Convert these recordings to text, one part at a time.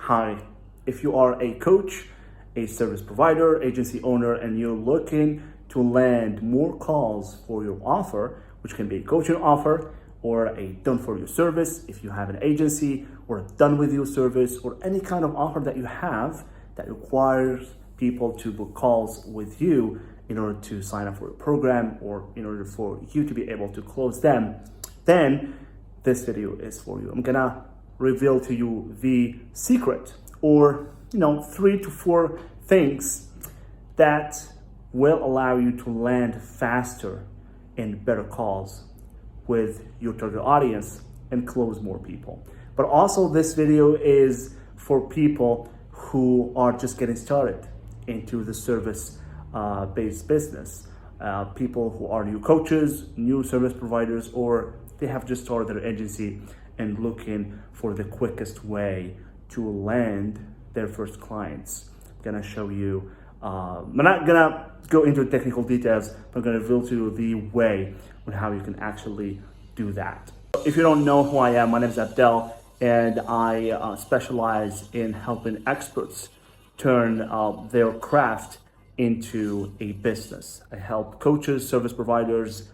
Hi, if you are a coach, a service provider, agency owner, and you're looking to land more calls for your offer, which can be a coaching offer or a done for you service, if you have an agency or a done with you service, or any kind of offer that you have that requires people to book calls with you in order to sign up for a program or in order for you to be able to close them, then this video is for you. I'm gonna reveal to you the secret, or 3 to 4 things that will allow you to land faster and better calls with your target audience and close more people. But also, this video is for people who are just getting started into the service based business, people who are new coaches, new service providers, or they have just started their agency and looking for the quickest way to land their first clients. I'm gonna show you, I'm not gonna go into technical details, but I'm gonna reveal to you the way on how you can actually do that. If you don't know who I am, my name is Abdel, and I specialize in helping experts turn their craft into a business. I help coaches, service providers,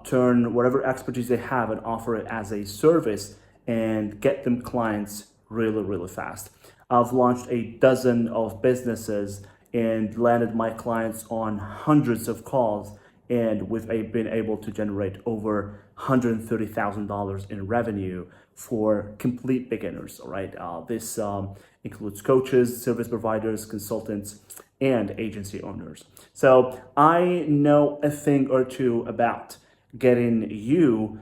turn whatever expertise they have and offer it as a service and get them clients really, really fast. I've launched a dozen of businesses and landed my clients on hundreds of calls, and we've been able to generate over $130,000 in revenue for complete beginners. All right, this includes coaches, service providers, consultants, and agency owners. So I know a thing or two about getting you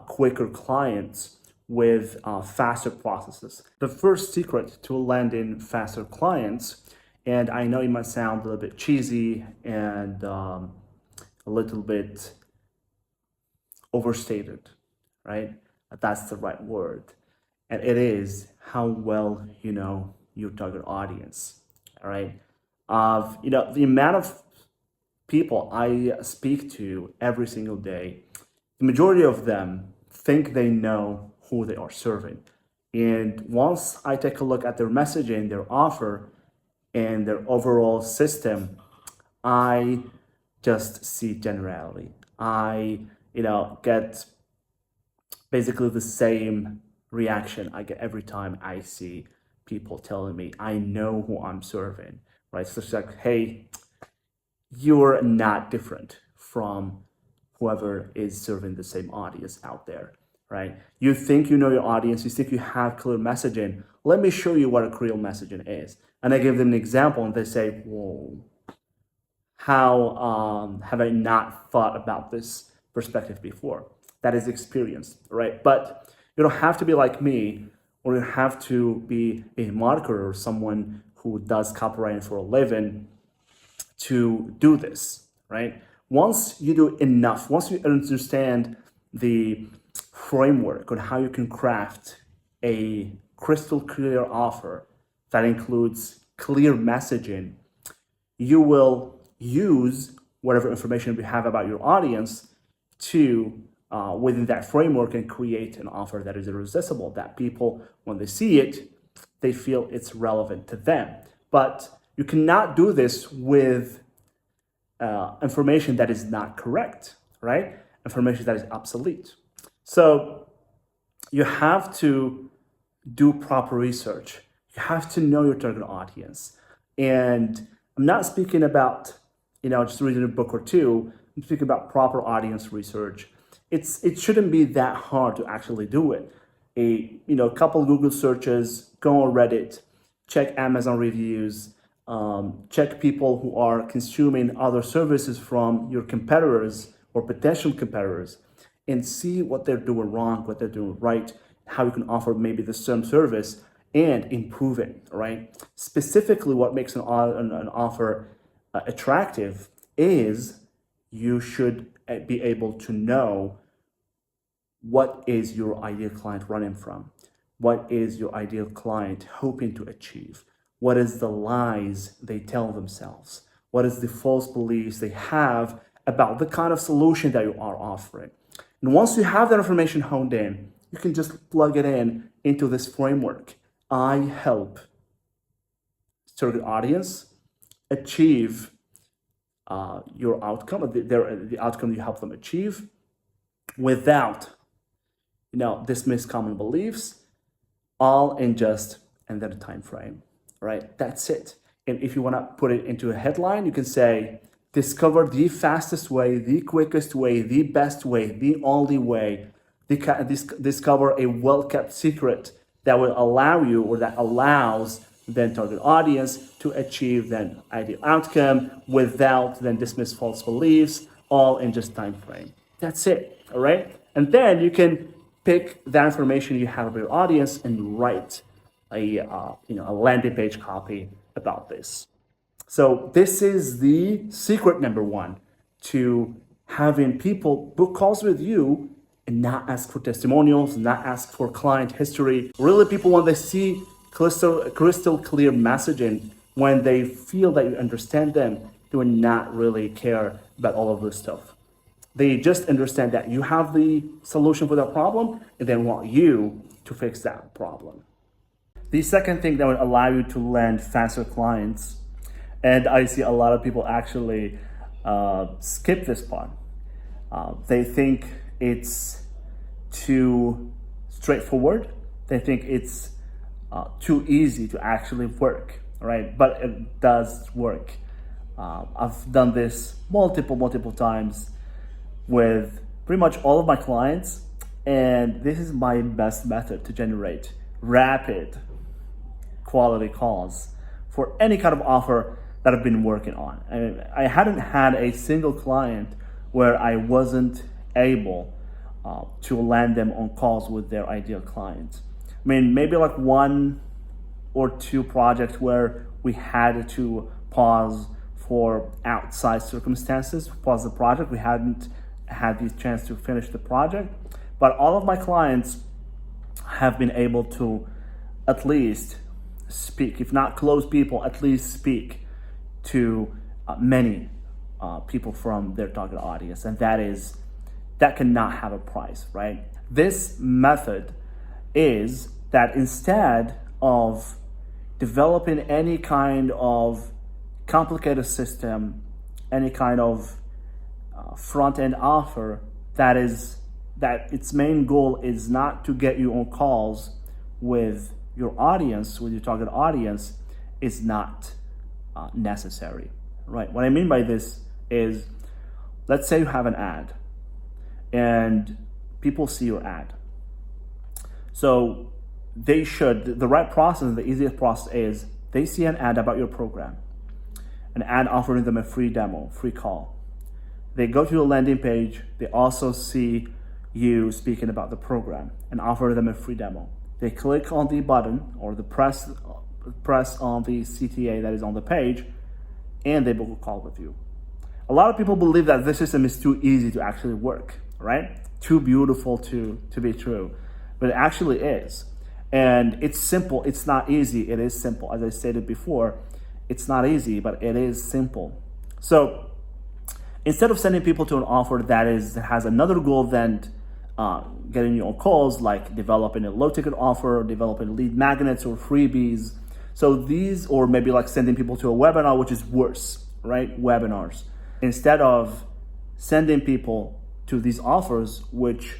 quicker clients with faster processes. The first secret to landing faster clients, and I know it might sound a little bit cheesy and a little bit overstated, right? That's the right word. And it is how well you know your target audience, all right? The amount of people I speak to every single day, the majority of them think they know who they are serving. And once I take a look at their messaging, their offer, and their overall system, I just see generality. I, get basically the same reaction I get every time I see people telling me, I know who I'm serving, right? So it's like, hey, you're not different from whoever is serving the same audience out there, right? You think you know your audience, you think you have clear messaging. Let me show you what a clear messaging is. And I give them an example and they say, whoa, how have I not thought about this perspective before? That is experience, right? But you don't have to be like me, or you have to be a marketer or someone who does copywriting for a living to do this, right? Once you do enough, once you understand the framework on how you can craft a crystal clear offer that includes clear messaging, you will use whatever information we have about your audience to within that framework and create an offer that is irresistible, that people, when they see it, they feel it's relevant to them. But you cannot do this with information that is not correct, right? Information that is obsolete. So you have to do proper research. You have to know your target audience. And I'm not speaking about, just reading a book or two. I'm speaking about proper audience research. It shouldn't be that hard to actually do it. A couple Google searches, go on Reddit, check Amazon reviews, check people who are consuming other services from your competitors or potential competitors, and see what they're doing wrong, what they're doing right, how you can offer maybe the same service and improve it, right? Specifically, what makes an offer attractive is you should be able to know what is your ideal client running from, what is your ideal client hoping to achieve, what is the lies they tell themselves, what is the false beliefs they have about the kind of solution that you are offering. And once you have that information honed in, you can just plug it in into this framework. I help target audience achieve your outcome, the outcome you help them achieve, without dismiss common beliefs, all in just under the time frame, right? That's it. And if you want to put it into a headline, you can say, discover the fastest way, the quickest way, the best way, the only way. Discover a well-kept secret that will allow you, or that allows then target audience to achieve then ideal outcome without then dismiss false beliefs, all in just time frame. That's it, all right? And then you can pick that information you have of your audience and write a landing page copy about this. So this is the secret number one to having people book calls with you and not ask for testimonials, not ask for client history. Really, people, when they see crystal clear messaging, when they feel that you understand them, they will not really care about all of this stuff. They just understand that you have the solution for that problem and they want you to fix that problem. The second thing that would allow you to land faster clients, and I see a lot of people actually skip this part. They think it's too straightforward. They think it's too easy to actually work, right? But it does work. I've done this multiple times with pretty much all of my clients, and this is my best method to generate rapid quality calls for any kind of offer that I've been working on. And I hadn't had a single client where I wasn't able to land them on calls with their ideal clients. I mean, maybe like one or two projects where we had to pause for outside circumstances, pause the project. We hadn't had the chance to finish the project. But all of my clients have been able to at least speak, if not close people, at least speak to many people from their target audience. And that cannot have a price, right? This method is that instead of developing any kind of complicated system, any kind of front-end offer that its main goal is not to get you on calls with your audience, with your target audience, is not necessary, right? What I mean by this is, let's say you have an ad and people see your ad. So the right process, the easiest process is, they see an ad about your program, an ad offering them a free demo, free call. They go to your landing page, they also see you speaking about the program and offer them a free demo. They click on the button or the press on the CTA that is on the page, and they book a call with you. A lot of people believe that this system is too easy to actually work, right? Too beautiful to be true, but it actually is. And it's simple, it's not easy, it is simple. As I stated before, it's not easy, but it is simple. So instead of sending people to an offer that has another goal than getting you on calls, like developing a low ticket offer, or developing lead magnets or freebies. So these, or maybe like sending people to a webinar, which is worse, right? Webinars. Instead of sending people to these offers, which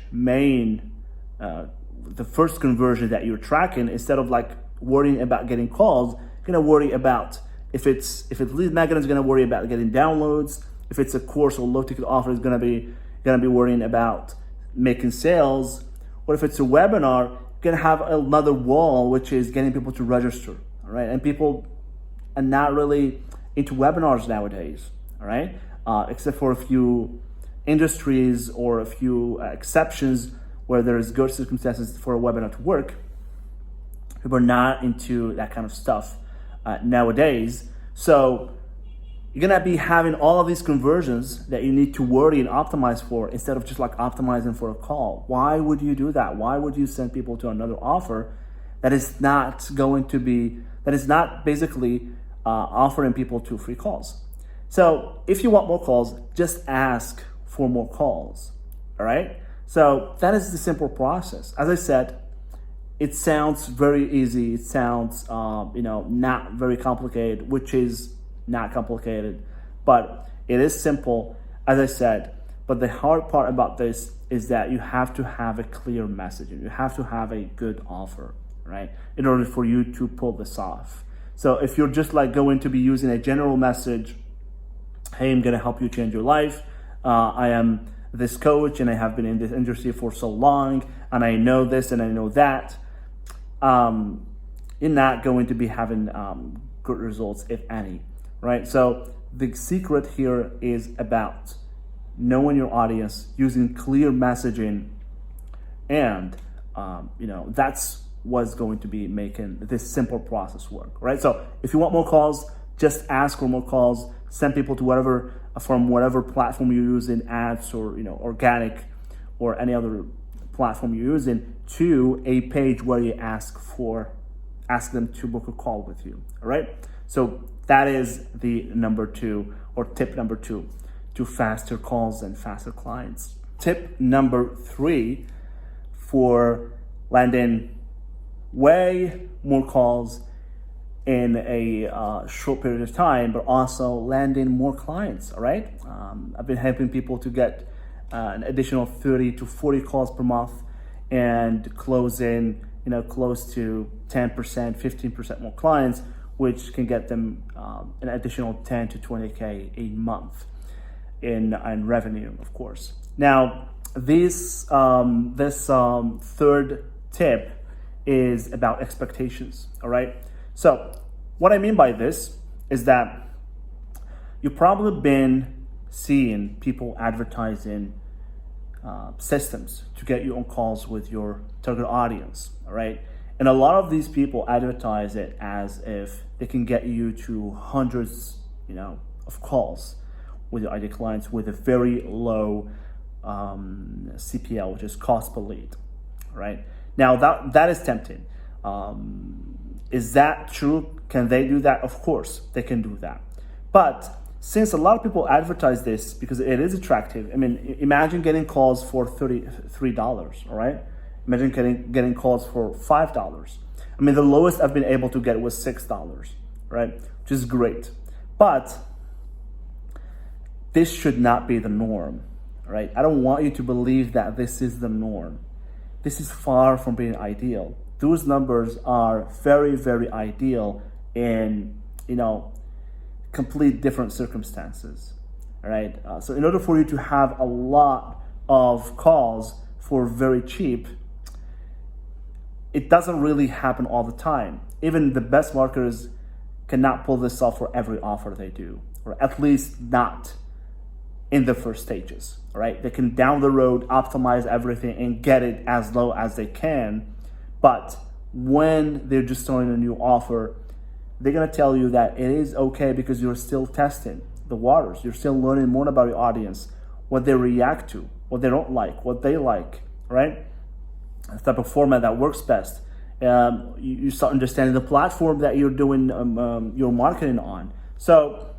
the first conversion that you're tracking, instead of like worrying about getting calls, you're gonna worry about if it's lead magnet, is gonna worry about getting downloads. If it's a course or low ticket offer, is gonna be worrying about making sales. Or if it's a webinar, you're gonna have another wall, which is getting people to register. All right, and people are not really into webinars nowadays. All right, except for a few industries or a few exceptions where there's good circumstances for a webinar to work. People are not into that kind of stuff nowadays. So you're gonna be having all of these conversions that you need to worry and optimize for, instead of just like optimizing for a call. Why would you do that? Why would you send people to another offer that is not basically offering people 2 free calls? So if you want more calls, just ask for more calls, all right? So that is the simple process. As I said, it sounds very easy. It sounds, not very complicated, which is not complicated, but it is simple, as I said. But the hard part about this is that you have to have a clear message. You have to have a good offer, right? In order for you to pull this off. So if you're just like going to be using a general message, hey, I'm going to help you change your life. I am this coach and I have been in this industry for so long and I know this and I know that. You're not going to be having good results, if any, right? So the secret here is about knowing your audience, using clear messaging, and that's what's going to be making this simple process work, right? So if you want more calls, just ask for more calls. Send people to whatever platform you're using, ads or organic or any other platform you're using, to a page where you ask them to book a call with you. All right. So that is the number 2, or tip number 2, to faster calls and faster clients. Tip number 3 for landing way more calls in a short period of time, but also landing more clients. All right. I've been helping people to get an additional 30 to 40 calls per month and closing, close to 10%, 15% more clients, which can get them an additional 10 to 20K a month in revenue, of course. Now, this third tip is about expectations. All right. So what I mean by this is that you've probably been seeing people advertising systems to get you on calls with your target audience, all right? And a lot of these people advertise it as if they can get you to hundreds, of calls with your ideal clients with a very low CPL, which is cost per lead, right? Now that is tempting. Is that true? Can they do that? Of course, they can do that. But since a lot of people advertise this because it is attractive, I mean, imagine getting calls for $33, all right? Imagine getting calls for $5. I mean, the lowest I've been able to get was $6, right? Which is great. But this should not be the norm, right? I don't want you to believe that this is the norm. This is far from being ideal. Those numbers are very, very ideal in, complete different circumstances, all right? So in order for you to have a lot of calls for very cheap, it doesn't really happen all the time. Even the best marketers cannot pull this off for every offer they do, or at least not in the first stages, all right? They can down the road optimize everything and get it as low as they can, but when they're just starting a new offer, they're gonna tell you that it is okay because you're still testing the waters. You're still learning more about your audience, what they react to, what they don't like, what they like, right? The type of format that works best. You start understanding the platform that you're doing your marketing on. So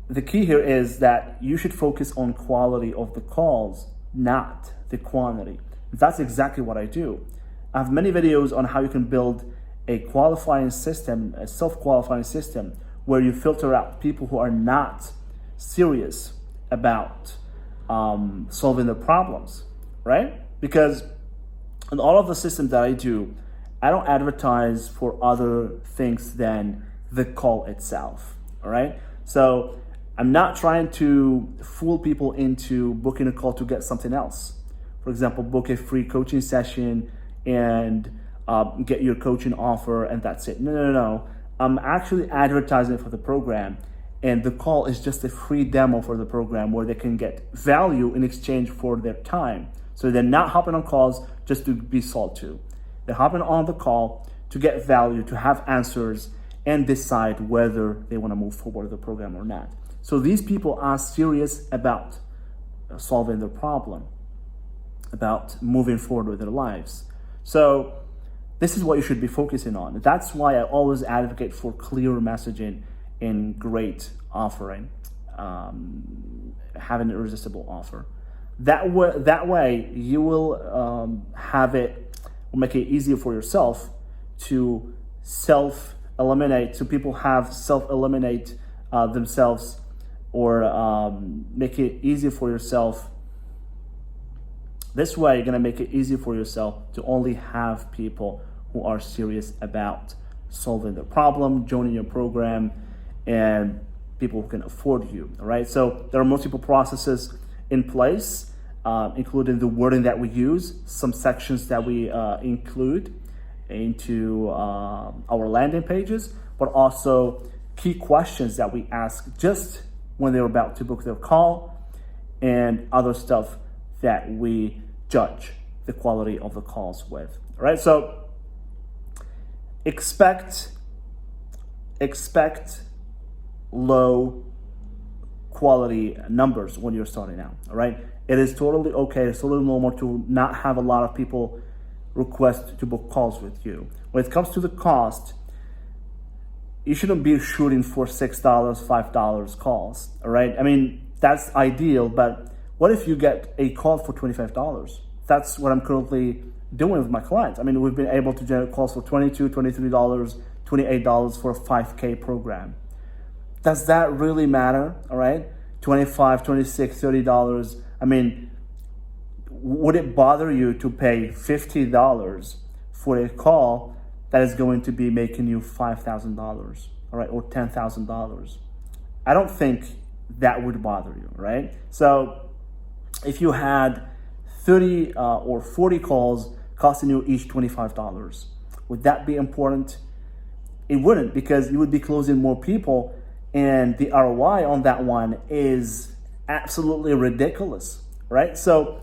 the key here is that you should focus on quality of the calls, not the quantity. That's exactly what I do. I have many videos on how you can build a qualifying system, a self-qualifying system, where you filter out people who are not serious about solving their problems, right? Because in all of the systems that I do, I don't advertise for other things than the call itself, all right? So I'm not trying to fool people into booking a call to get something else. For example, book a free coaching session and get your coaching offer and that's it. No. I'm actually advertising for the program, and the call is just a free demo for the program where they can get value in exchange for their time. So they're not hopping on calls just to be sold to. They're hopping on the call to get value, to have answers, and decide whether they want to move forward with the program or not. So these people are serious about solving their problem, about moving forward with their lives. So this is what you should be focusing on. That's why I always advocate for clear messaging and great offering, having an irresistible offer. That way you will have it or make it easier for yourself to self-eliminate, so people have self-eliminate themselves, or make it easier for yourself. This way, you're gonna make it easier for yourself to only have people who are serious about solving the problem, joining your program, and people who can afford you, all right? So there are multiple processes in place, including the wording that we use, some sections that we include into our landing pages, but also key questions that we ask just when they're about to book their call, and other stuff that we judge the quality of the calls with, all right? So expect low quality numbers when you're starting out, all right? It is totally okay, it's totally normal to not have a lot of people request to book calls with you. When it comes to the cost, you shouldn't be shooting for $6, $5 calls, all right? I mean, that's ideal, but what if you get a call for $25? That's what I'm currently doing with my clients. I mean, we've been able to generate calls for $22, $23, $28 for a 5K program. Does that really matter, all right? $25, $26, $30. I mean, would it bother you to pay $50 for a call that is going to be making you $5,000, all right, or $10,000? I don't think that would bother you, right? So if you had 30 or 40 calls costing you each $25, would that be important? It wouldn't, because you would be closing more people, and the ROI on that one is absolutely ridiculous, right? So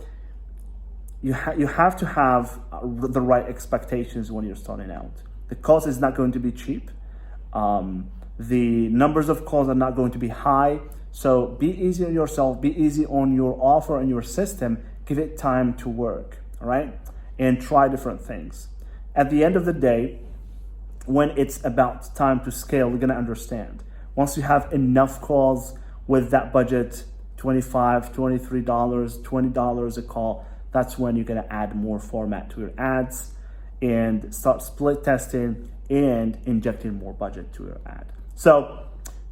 you have to have the right expectations when you're starting out. The cost is not going to be cheap. The numbers of calls are not going to be high. So be easy on yourself, be easy on your offer and your system. Give it time to work, all right? And try different things. At the end of the day, when it's about time to scale, you're gonna understand. Once you have enough calls with that budget, $25, $23, $20 a call, that's when you're gonna add more format to your ads and start split testing and injecting more budget to your ad. So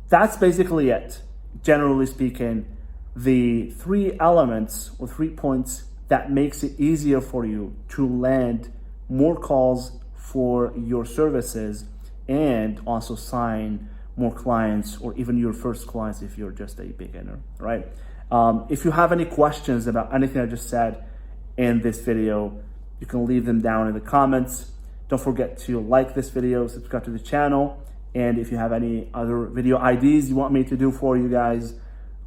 that's basically it. Generally speaking, the 3 elements or 3 points that makes it easier for you to land more calls for your services and also sign more clients, or even your first clients if you're just a beginner, right? If you have any questions about anything I just said in this video, you can leave them down in the comments. Don't forget to like this video, subscribe to the channel, and if you have any other video ideas you want me to do for you guys,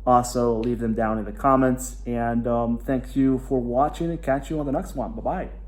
also leave them down in the comments. And thank you for watching, and catch you on the next one. Bye-bye.